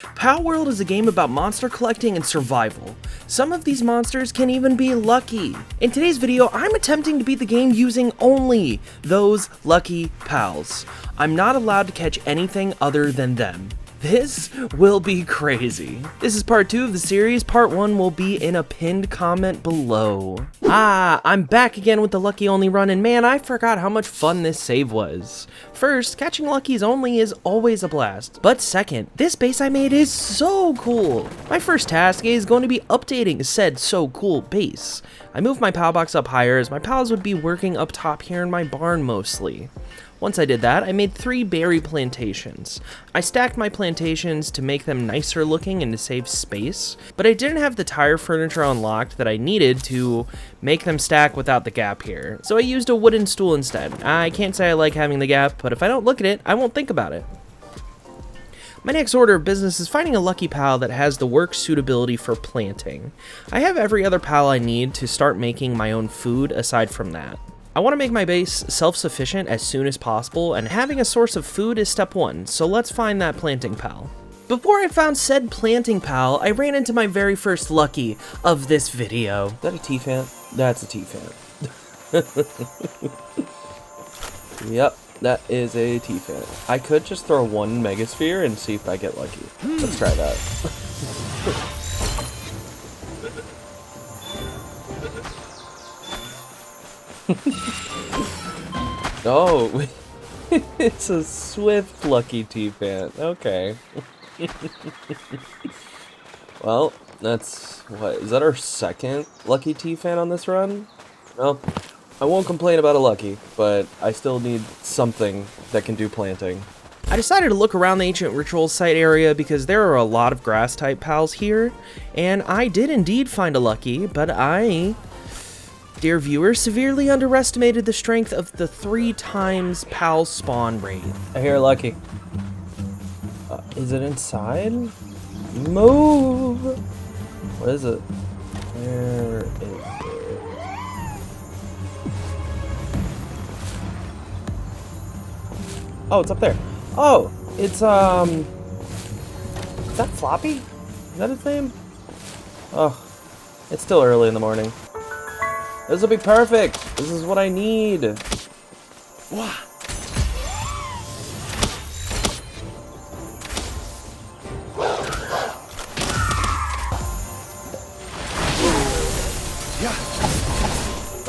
Palworld is a game about monster collecting and survival. Some of these monsters can even be lucky. In today's video, I'm attempting to beat the game using only those lucky pals. I'm not allowed to catch anything other than them. This will be crazy. This is part 2 of the series. Part 1 will be in a pinned comment below. I'm back again with the Lucky Only run, and man, I forgot how much fun this save was. First, catching Luckies Only is always a blast. But second, this base I made is so cool. My first task is going to be updating said so cool base. I moved my pal box up higher as my pals would be working up top here in my barn mostly. Once I did that, I made 3 berry plantations. I stacked my plantations to make them nicer looking and to save space, but I didn't have the tire furniture unlocked that I needed to make them stack without the gap here, so I used a wooden stool instead. I can't say I like having the gap, but if I don't look at it, I won't think about it. My next order of business is finding a lucky pal that has the work suitability for planting. I have every other pal I need to start making my own food aside from that. I want to make my base self-sufficient as soon as possible, and having a source of food is step 1, so let's find that planting pal. Before I found said planting pal, I ran into my very first lucky of this video. Is that a T-fan? That's a T-fan. Yep, that is a T-fan. I could just throw 1 megasphere and see if I get lucky. Let's try that. Oh, it's a swift lucky T-fan. Okay. Well, that's, what, is that our second lucky T-fan on this run? Well, I won't complain about a lucky, but I still need something that can do planting. I decided to look around the ancient ritual site area because there are a lot of grass type pals here, and I did indeed find a lucky, but I, dear viewer, severely underestimated the strength of the 3 times pal spawn rate. I hear lucky. Is it inside? Move! What is it? Where is it? Oh, it's up there. Oh, it's, is that Floppy? Is that his name? Oh, it's still early in the morning. This will be perfect. This is what I need. Wah.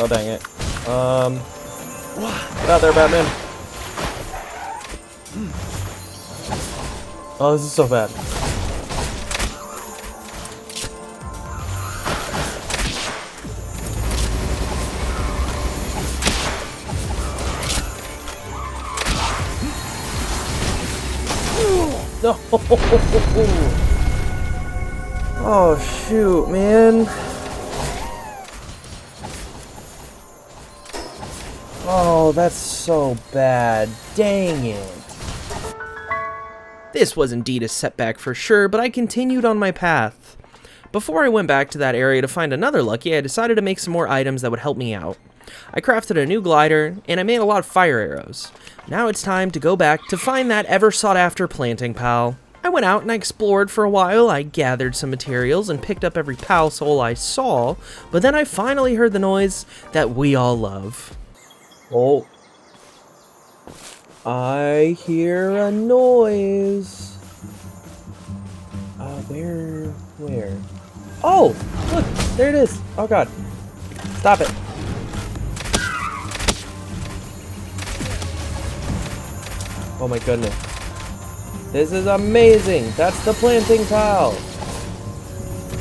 Oh, dang it. Get out there, Batman. Oh, this is so bad. No! Oh, shoot, man. Oh, that's so bad. Dang it. This was indeed a setback for sure, but I continued on my path. Before I went back to that area to find another lucky, I decided to make some more items that would help me out. I crafted a new glider, and I made a lot of fire arrows. Now it's time to go back to find that ever sought after planting pal. I went out and I explored for a while. I gathered some materials and picked up every pal soul I saw, but then I finally heard the noise that we all love. Oh. I hear a noise. Where? Oh, look, there it is. Oh god. Stop it. Oh my goodness. This is amazing. That's the planting pal.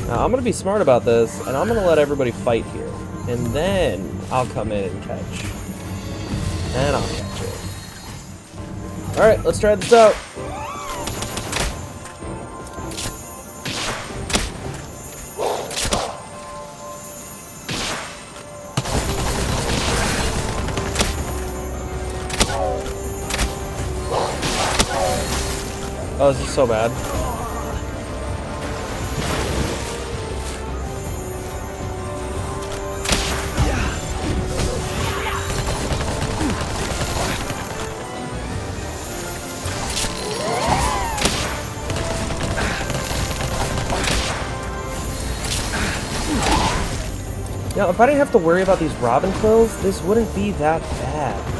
Now I'm gonna be smart about this, and I'm gonna let everybody fight here. And then I'll come in and catch. And I'll catch it. Alright, let's try this out. Oh, this is so bad. Now, if I didn't have to worry about these robin quills, this wouldn't be that bad.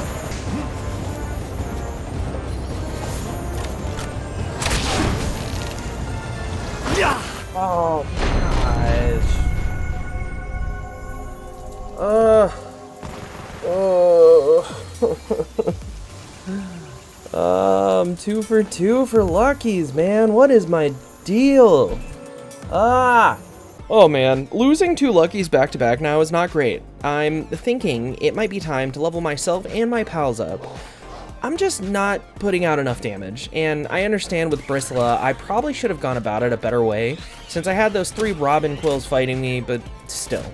Oh, gosh. I'm 2 for 2 for Luckies, man. What is my deal? Oh man, losing 2 Luckies back to back now is not great. I'm thinking it might be time to level myself and my pals up. I'm just not putting out enough damage, and I understand with Bristol, I probably should have gone about it a better way, since I had those 3 robin quills fighting me, but still.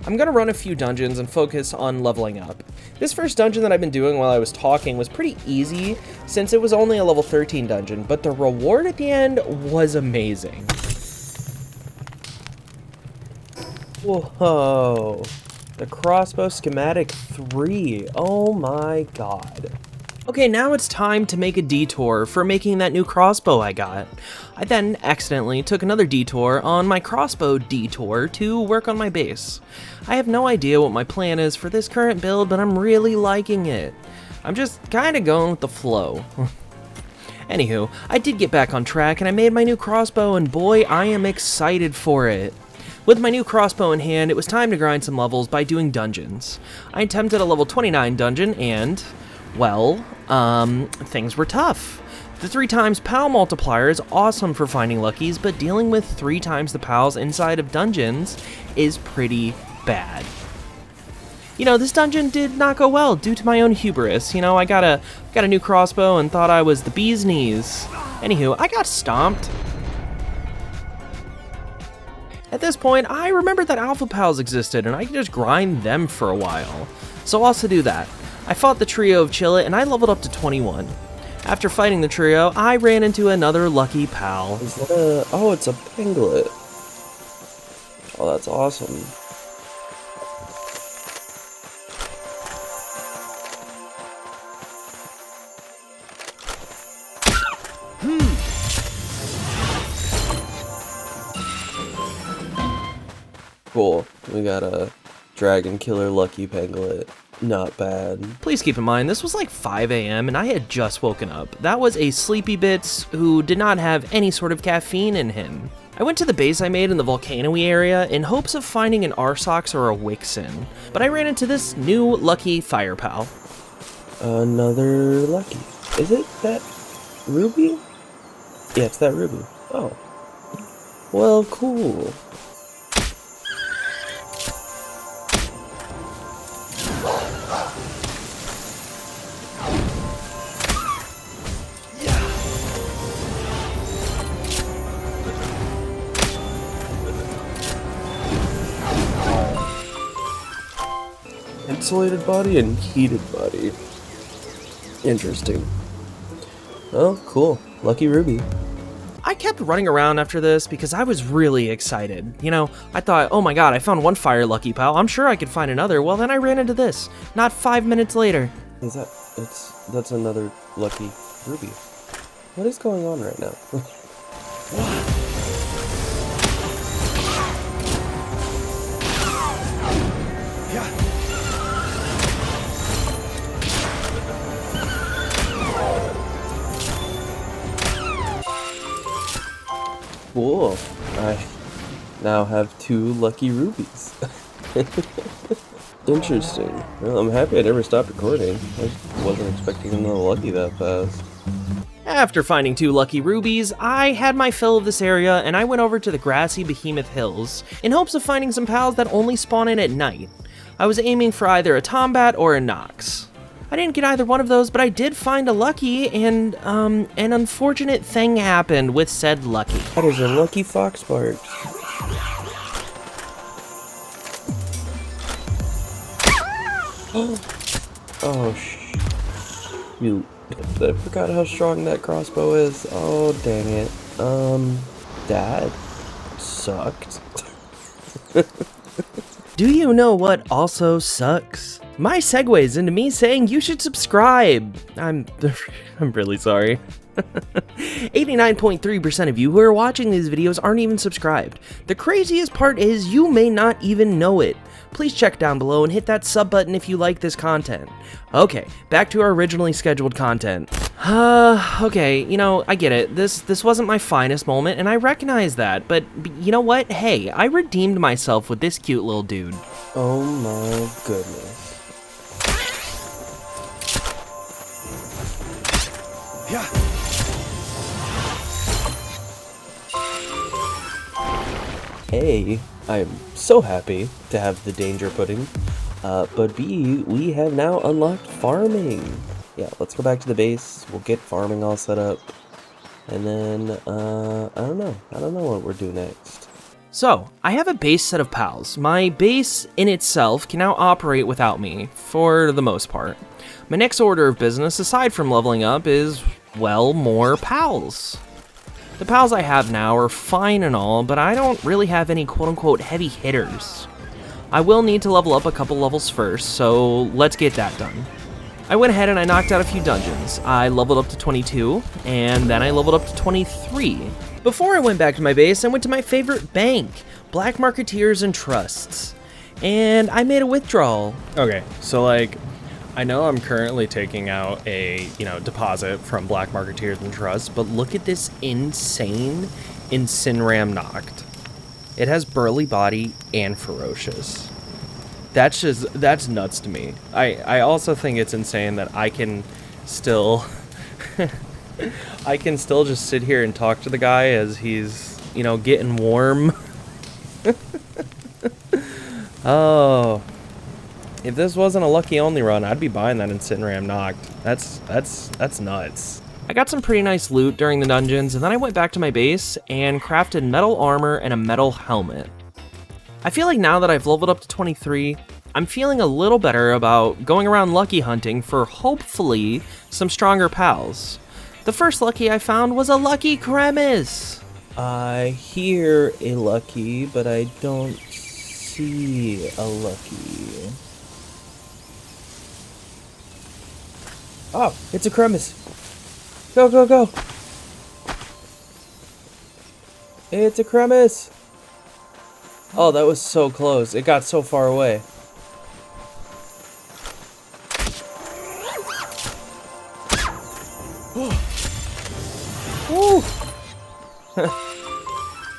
I'm gonna run a few dungeons and focus on leveling up. This first dungeon that I've been doing while I was talking was pretty easy, since it was only a level 13 dungeon, but the reward at the end was amazing. Whoa. The crossbow schematic 3. Oh my god. Okay, now it's time to make a detour for making that new crossbow I got. I then accidentally took another detour on my crossbow detour to work on my base. I have no idea what my plan is for this current build, but I'm really liking it. I'm just kinda going with the flow. Anywho, I did get back on track and I made my new crossbow, and boy, I am excited for it. With my new crossbow in hand, it was time to grind some levels by doing dungeons. I attempted a level 29 dungeon and, well, things were tough. The 3 times PAL multiplier is awesome for finding luckies, but dealing with 3 times the PALs inside of dungeons is pretty bad. You know, this dungeon did not go well due to my own hubris. You know, I got a new crossbow and thought I was the bee's knees. Anywho, I got stomped. At this point, I remembered that Alpha Pals existed, and I could just grind them for a while. So I'll also do that. I fought the trio of Chillet, and I leveled up to 21. After fighting the trio, I ran into another lucky pal. Is that a... Oh, it's a pinglet. Oh, that's awesome. Cool. We got a dragon killer lucky panglet. Not bad. Please keep in mind, this was like 5 a.m. and I had just woken up. That was a Sleepy Bits who did not have any sort of caffeine in him. I went to the base I made in the volcano-y area in hopes of finding an Arsox or a Wixen, but I ran into this new lucky fire pal. Another lucky. Is it that ruby? Yeah, it's that ruby. Oh. Well, cool. Insulated body and heated body. Interesting. Oh, cool. Lucky ruby. I kept running around after this because I was really excited. You know, I thought, oh my god, I found one fire lucky pal. I'm sure I could find another. Well, then I ran into this. Not 5 minutes later. Is that... That's another lucky ruby. What is going on right now? Cool. I now have 2 lucky rubies. Interesting. Well, I'm happy I never stopped recording. I just wasn't expecting another lucky that fast. After finding 2 lucky rubies, I had my fill of this area and I went over to the grassy Behemoth Hills in hopes of finding some pals that only spawn in at night. I was aiming for either a Tombat or a Nox. I didn't get either one of those, but I did find a lucky, and an unfortunate thing happened with said lucky. That is a lucky foxbart. Oh, shoot. I forgot how strong that crossbow is. Oh, dang it. That sucked. Do you know what also sucks? My segues into me saying you should subscribe. I'm really sorry. 89.3% of you who are watching these videos aren't even subscribed. The craziest part is you may not even know it. Please check down below and hit that sub button if you like this content. Okay, back to our originally scheduled content. Okay, you know, I get it. This wasn't my finest moment, and I recognize that, but you know what? Hey, I redeemed myself with this cute little dude. Oh my goodness. Yeah. A, I am so happy to have the danger pudding, but B, we have now unlocked farming. Yeah, let's go back to the base, we'll get farming all set up, and then, I don't know what we're doing next. So, I have a base set of pals. My base in itself can now operate without me, for the most part. My next order of business, aside from leveling up, is, well, more pals. The pals I have now are fine and all, but I don't really have any quote-unquote heavy hitters. I will need to level up a couple levels first, so let's get that done. I went ahead and I knocked out a few dungeons. I leveled up to 22, and then I leveled up to 23. Before I went back to my base, I went to my favorite bank, Black Marketeers and Trusts, and I made a withdrawal. Okay, so like, I know I'm currently taking out a, deposit from Black Marketeers and Trust, But look at this insane Incineram Noct. It has burly body and ferocious. That's nuts to me. I also think it's insane that I can still just sit here and talk to the guy as he's, getting warm. Oh. If this wasn't a lucky only run, I'd be buying that Incineram Noct. That's nuts. I got some pretty nice loot during the dungeons, and then I went back to my base and crafted metal armor and a metal helmet. I feel like now that I've leveled up to 23, I'm feeling a little better about going around lucky hunting for hopefully some stronger pals. The first lucky I found was a lucky cremis. I hear a lucky, but I don't see a lucky. Oh, it's a cremis. Go, go, go. It's a cremis. Oh, that was so close. It got so far away. Woo.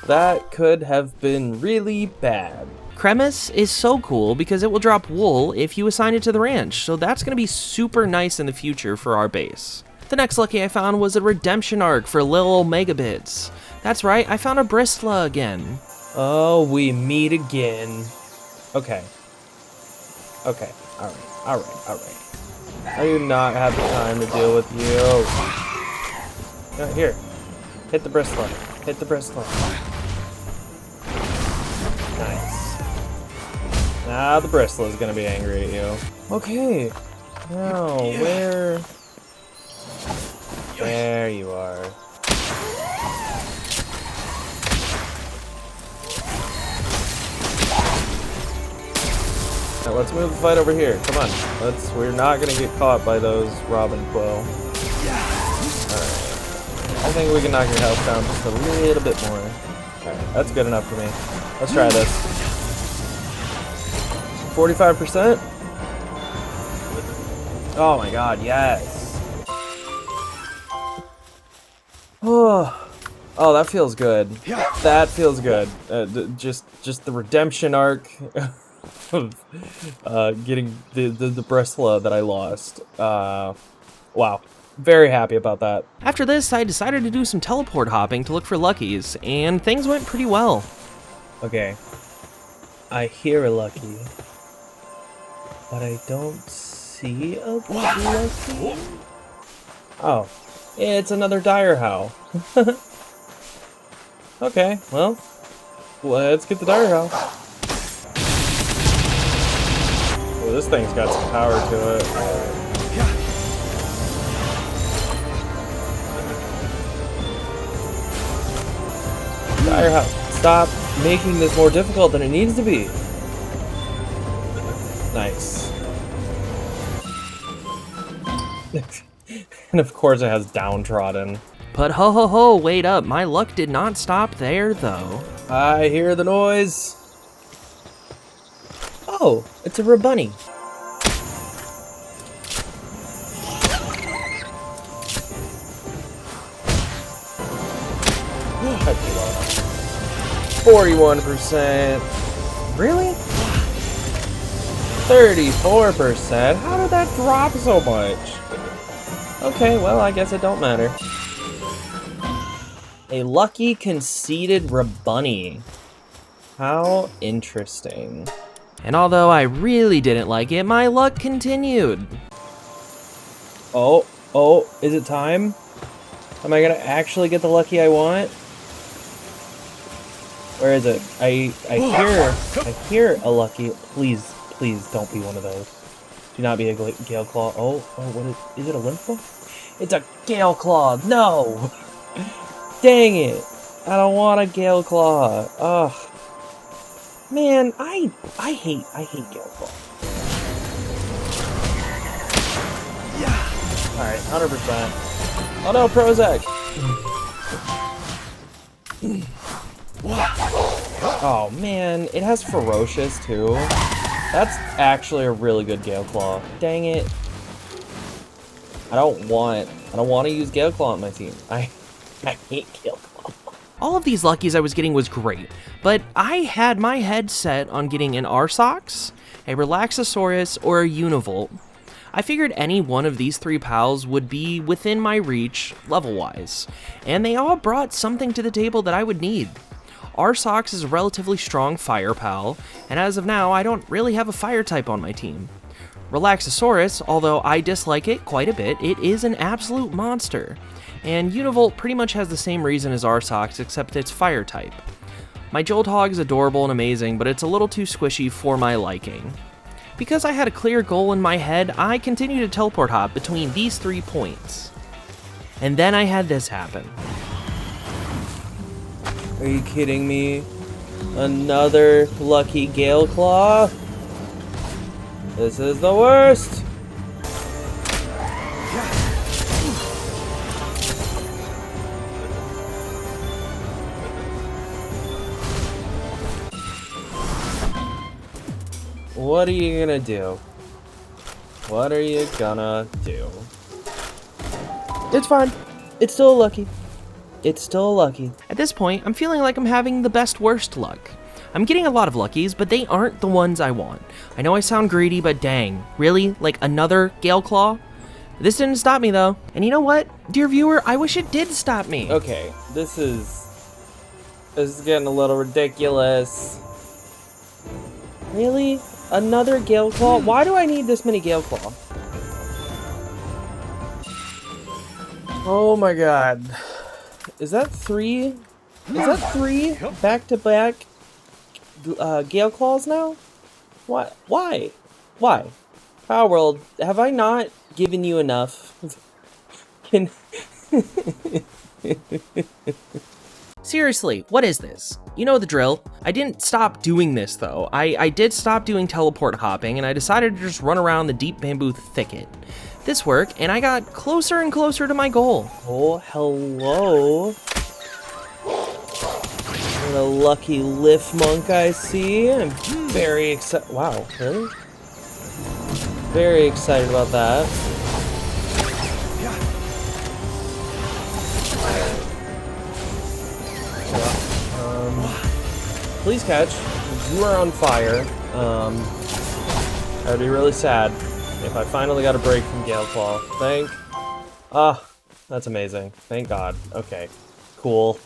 That could have been really bad. Cremis is so cool because it will drop wool if you assign it to the ranch, so that's going to be super nice in the future for our base. The next lucky I found was a redemption arc for Lil MegaBits. That's right, I found a Bristol again. Oh, we meet again. Okay. Okay. Alright. I do not have the time to deal with you. No, here. Hit the Bristol. Hit the Bristol. Nice. Now the Bristol is gonna be angry at you. Okay. Now, where... There you are. Now let's move the fight over here. Come on. We're not gonna get caught by those Robin Quill. Alright. I think we can knock your health down just a little bit more. Alright, that's good enough for me. Let's try this. 45%? Oh my god, yes. Oh, that feels good. That feels good. Just the redemption arc of getting the Bristol that I lost. Wow. Very happy about that. After this, I decided to do some teleport hopping to look for luckies, and things went pretty well. Okay. I hear a lucky, but I don't see a lucky. Oh, it's another dire howl. Okay, well, let's get the dire howl. Well, this thing's got some power to it. Dire howl, stop making this more difficult than it needs to be. Nice. And of course it has downtrodden. But ho ho ho, wait up, my luck did not stop there though. I hear the noise. Oh, it's a rabunny. That's low. 41%. Really? 34%? How did that drop so much? Okay, well, I guess it don't matter. A lucky conceited rabunny. How interesting. And although I really didn't like it, my luck continued. Oh, is it time? Am I gonna actually get the lucky I want? Where is it? I hear a lucky. Please don't be one of those. Do not be a gale claw. Oh, what is it? A lymph ball? It's a gale claw. No. Dang it! I don't want a gale claw. Ugh. Man, I hate gale claw. Yeah. All right, 100%. Oh no, Prozac. Oh man, it has ferocious too. That's actually a really good gale claw. Dang it. I don't want to use gale claw on my team. I hate gale claw. All of these luckies I was getting was great, but I had my head set on getting an Arsox, a Relaxosaurus, or a Univolt. I figured any one of these three pals would be within my reach, level-wise, and they all brought something to the table that I would need. Arsox is a relatively strong fire pal, and as of now, I don't really have a fire type on my team. Relaxosaurus, although I dislike it quite a bit, it is an absolute monster. And Univolt pretty much has the same reason as Arsox, except it's fire type. My Jolthog is adorable and amazing, but it's a little too squishy for my liking. Because I had a clear goal in my head, I continued to teleport hop between these 3 points. And then I had this happen. Are you kidding me? Another lucky gale claw? This is the worst! What are you gonna do? What are you gonna do? It's fine. It's still lucky. It's still lucky. At this point, I'm feeling like I'm having the best worst luck. I'm getting a lot of luckies, but they aren't the ones I want. I know I sound greedy, but dang, really? Like another Gale Claw? This didn't stop me though. And you know what, dear viewer, I wish it did stop me. Okay, this is getting a little ridiculous. Really? Another Gale Claw? Why do I need this many Gale Claw? Oh my god. Is that 3? Is that 3 back-to-back Gale Claws now? What? Why? Why? Palworld, have I not given you enough? Can... Seriously, what is this? You know the drill. I didn't stop doing this though. I did stop doing teleport hopping and I decided to just run around the deep bamboo thicket. This worked and I got closer and closer to my goal. Oh, hello. What a lucky lift monk I see. I'm very excited. Wow, really? Very excited about that. Please catch. You are on fire. I would be really sad if I finally got a break from Gale Claw. That's amazing. Thank God. Okay, cool.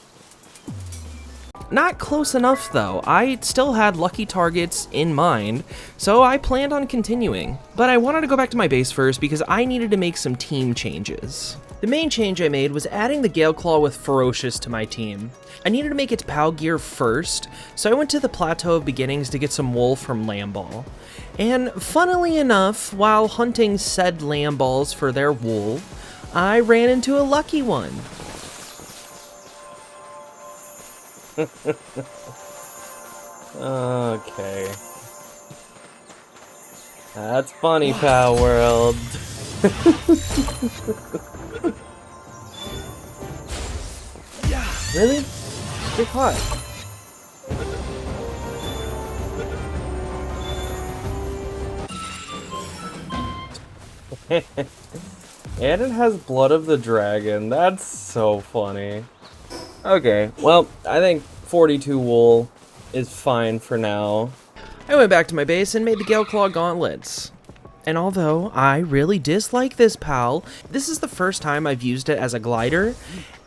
Not close enough though. I still had lucky targets in mind, so I planned on continuing. But I wanted to go back to my base first because I needed to make some team changes. The main change I made was adding the Gale Claw with Ferocious to my team. I needed to make its PAL gear first, so I went to the Plateau of Beginnings to get some wool from Lamball. And funnily enough, while hunting said Lamballs for their wool, I ran into a lucky one. Okay. That's funny, Palworld. Really? Get caught. And it has blood of the dragon. That's so funny. Okay, well, I think 42 wool is fine for now. I went back to my base and made the Gale Claw gauntlets. And although I really dislike this PAL, this is the first time I've used it as a glider.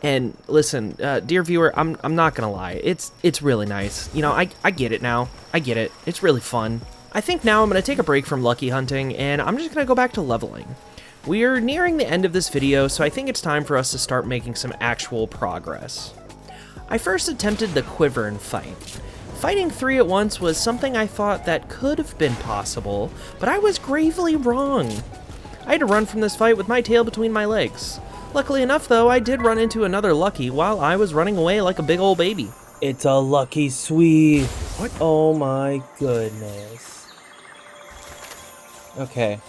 And listen, dear viewer, I'm not gonna lie, it's really nice. You know, I get it now. I get it. It's really fun. I think now I'm gonna take a break from lucky hunting and I'm just gonna go back to leveling. We're nearing the end of this video, so I think it's time for us to start making some actual progress. I first attempted the Quiver fight. Fighting 3 at once was something I thought that could have been possible, but I was gravely wrong. I had to run from this fight with my tail between my legs. Luckily enough though, I did run into another Lucky while I was running away like a big old baby. It's a lucky sweet. What? Oh my goodness. Okay,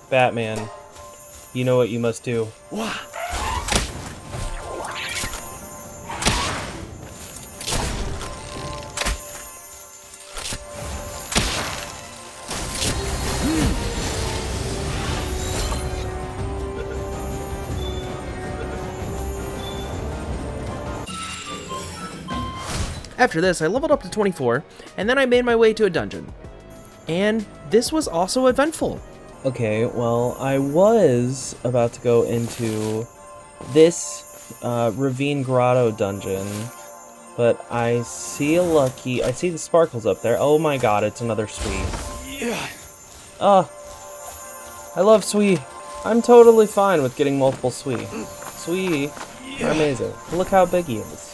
Batman, you know what you must do. After this, I leveled up to 24, and then I made my way to a dungeon. And this was also eventful. Okay, well, I was about to go into this Ravine Grotto dungeon, but I see a lucky. I see the sparkles up there. Oh my god, it's another Sweet. Yeah. I love Sweet. I'm totally fine with getting multiple Sweet. Sweet are amazing. Look how big he is.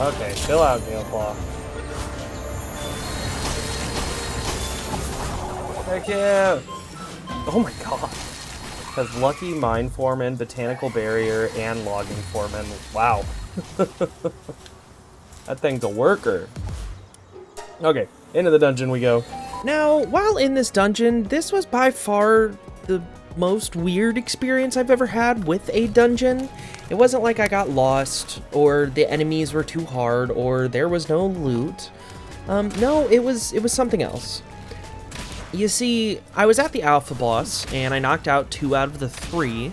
Okay, chill out, Gale Claw. Heck yeah! Oh my god. Has Lucky Mine Foreman, Botanical Barrier, and Logging Foreman. Wow. That thing's a worker. Okay, into the dungeon we go. Now, while in this dungeon, this was by far the most weird experience I've ever had with a dungeon. It wasn't like I got lost, or the enemies were too hard, or there was no loot. No, it was something else. You see, I was at the alpha boss, and I knocked out 2 out of the 3,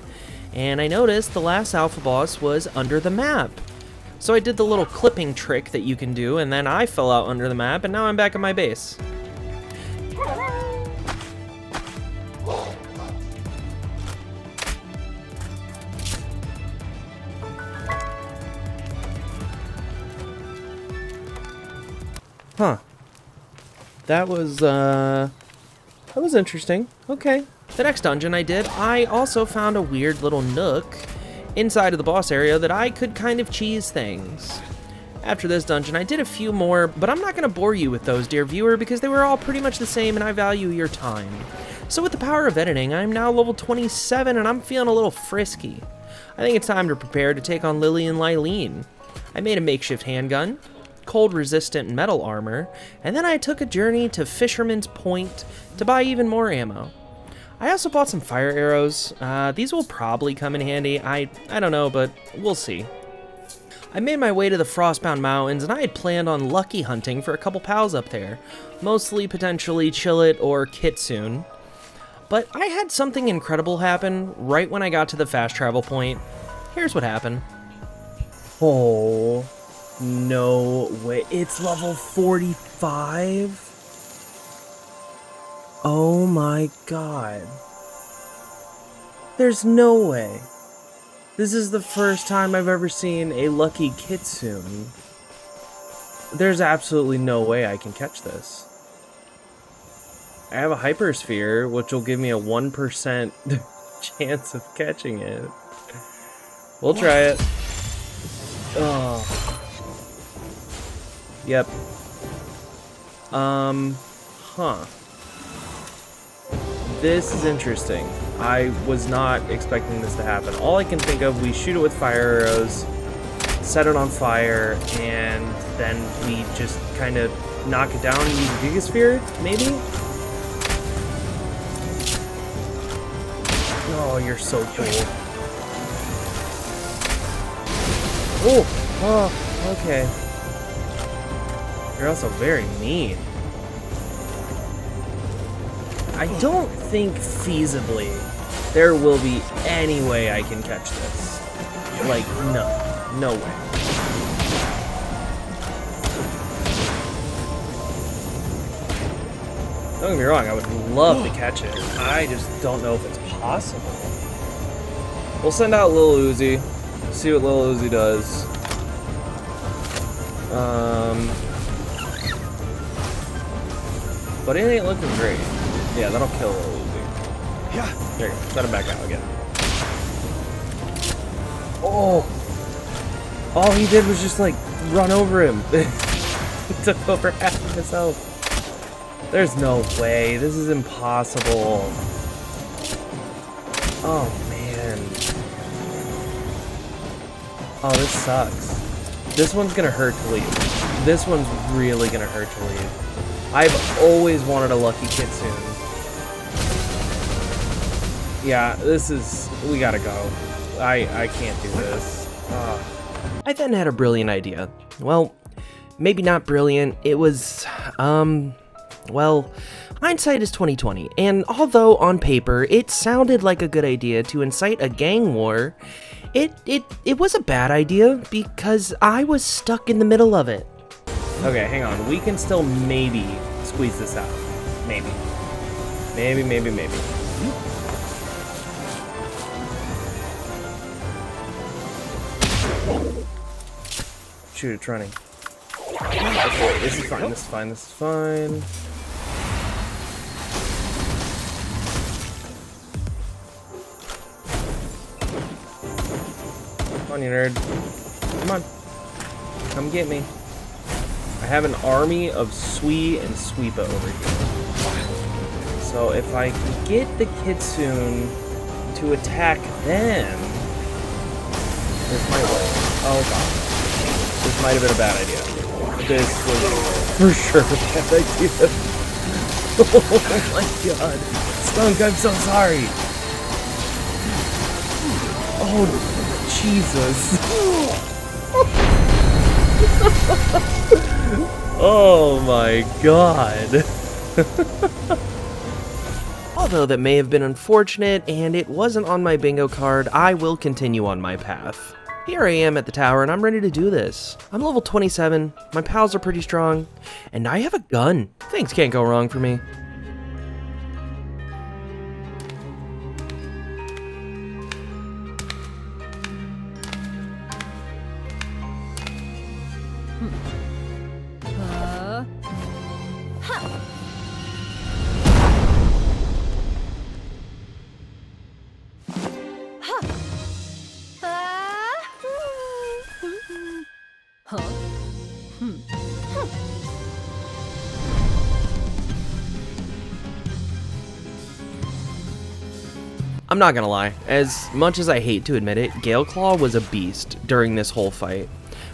and I noticed the last alpha boss was under the map. So I did the little clipping trick that you can do, and then I fell out under the map, and now I'm back at my base. Huh. That was interesting. Okay. The next dungeon I did, I also found a weird little nook inside of the boss area that I could kind of cheese things. After this dungeon, I did a few more, but I'm not going to bore you with those, dear viewer, because they were all pretty much the same and I value your time. So with the power of editing, I'm now level 27 and I'm feeling a little frisky. I think it's time to prepare to take on Lily and Lylene. I made a makeshift handgun, cold-resistant metal armor, and then I took a journey to Fisherman's Point to buy even more ammo. I also bought some fire arrows. These will probably come in handy. I don't know, but we'll see. I made my way to the Frostbound Mountains, and I had planned on lucky hunting for a couple pals up there, mostly potentially Chillet or Kitun. But I had something incredible happen right when I got to the fast travel point. Here's what happened. Oh, no way. It's level 45? Oh my god. There's no way. This is the first time I've ever seen a lucky Kitun. There's absolutely no way I can catch this. I have a hypersphere, which will give me a 1% chance of catching it. We'll try it. Oh. Yep. Huh. This is interesting. I was not expecting this to happen. All I can think of, we shoot it with fire arrows, set it on fire, and then we just kind of knock it down and use a Gigasphere, maybe? Oh, you're so cool. Oh, okay. You're also very mean. I don't think feasibly there will be any way I can catch this. Like, no way. Don't get me wrong, I would love to catch it. I just don't know if it's possible. We'll send out Lil Uzi, see what Lil Uzi does. But it ain't looking great. Yeah, that'll kill Lil Uzi. Yeah. There you go. Let him back out again. Oh! All he did was just, like, run over him. He took over half of his health. There's no way. This is impossible. Oh, man. Oh, this sucks. This one's gonna hurt to leave. This one's really gonna hurt to leave. I've always wanted a lucky kitun. Yeah, this is... We gotta go. I can't do this. I then had a brilliant idea. Well, maybe not brilliant. It was, well, hindsight is 20/20, and although on paper it sounded like a good idea to incite a gang war, it was a bad idea because I was stuck in the middle of it. Okay, hang on. We can still maybe squeeze this out. Maybe. Maybe. Shoot, it's running. Okay, this is fine, this is fine, this is fine. Come on, you nerd. Come on. Come get me. I have an army of Sui and Sweepa over here. So if I can get the Kitsun to attack them... This might work. Oh god. This might have been a bad idea. This was for sure a bad idea. Oh my god. Skunk, I'm so sorry. Oh, Jesus. Oh my god. Although that may have been unfortunate and it wasn't on my bingo card, I will continue on my path. Here I am at the tower and I'm ready to do this. I'm level 27, my pals are pretty strong, and I have a gun. Things can't go wrong for me. I'm not gonna lie, as much as I hate to admit it, Gale Claw was a beast during this whole fight.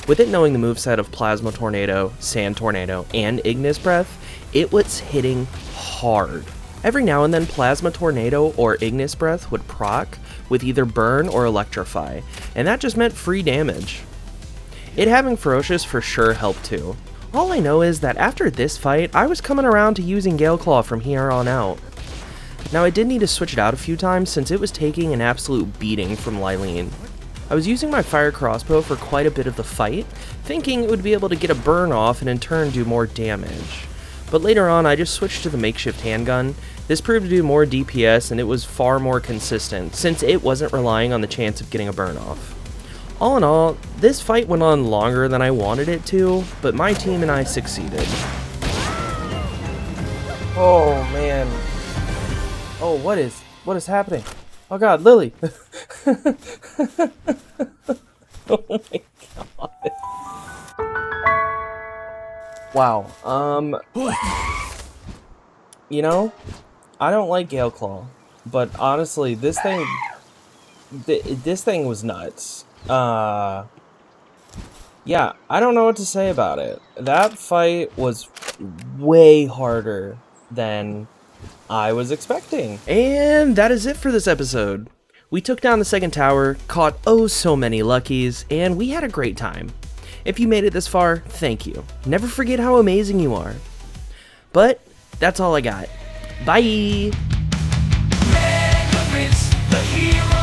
With it knowing the moveset of Plasma Tornado, Sand Tornado, and Ignis Breath, it was hitting hard. Every now and then Plasma Tornado or Ignis Breath would proc with either Burn or Electrify, and that just meant free damage. It having Ferocious for sure helped too. All I know is that after this fight, I was coming around to using Gale Claw from here on out. Now I did need to switch it out a few times since it was taking an absolute beating from Lylene. I was using my fire crossbow for quite a bit of the fight, thinking it would be able to get a burn off and in turn do more damage. But later on I just switched to the makeshift handgun. This proved to do more DPS and it was far more consistent since it wasn't relying on the chance of getting a burn off. All in all, this fight went on longer than I wanted it to, but my team and I succeeded. Oh man. Oh, what is happening? Oh god, Lily! Oh my god. Wow, you know, I don't like Gale Claw, but honestly, this thing was nuts. Yeah, I don't know what to say about it. That fight was way harder than I was expecting. And that is it for this episode. We took down the second tower, caught oh so many luckies, and we had a great time. If you made it this far, thank you. Never forget how amazing you are. But that's all I got. Bye! MegaBits, the hero.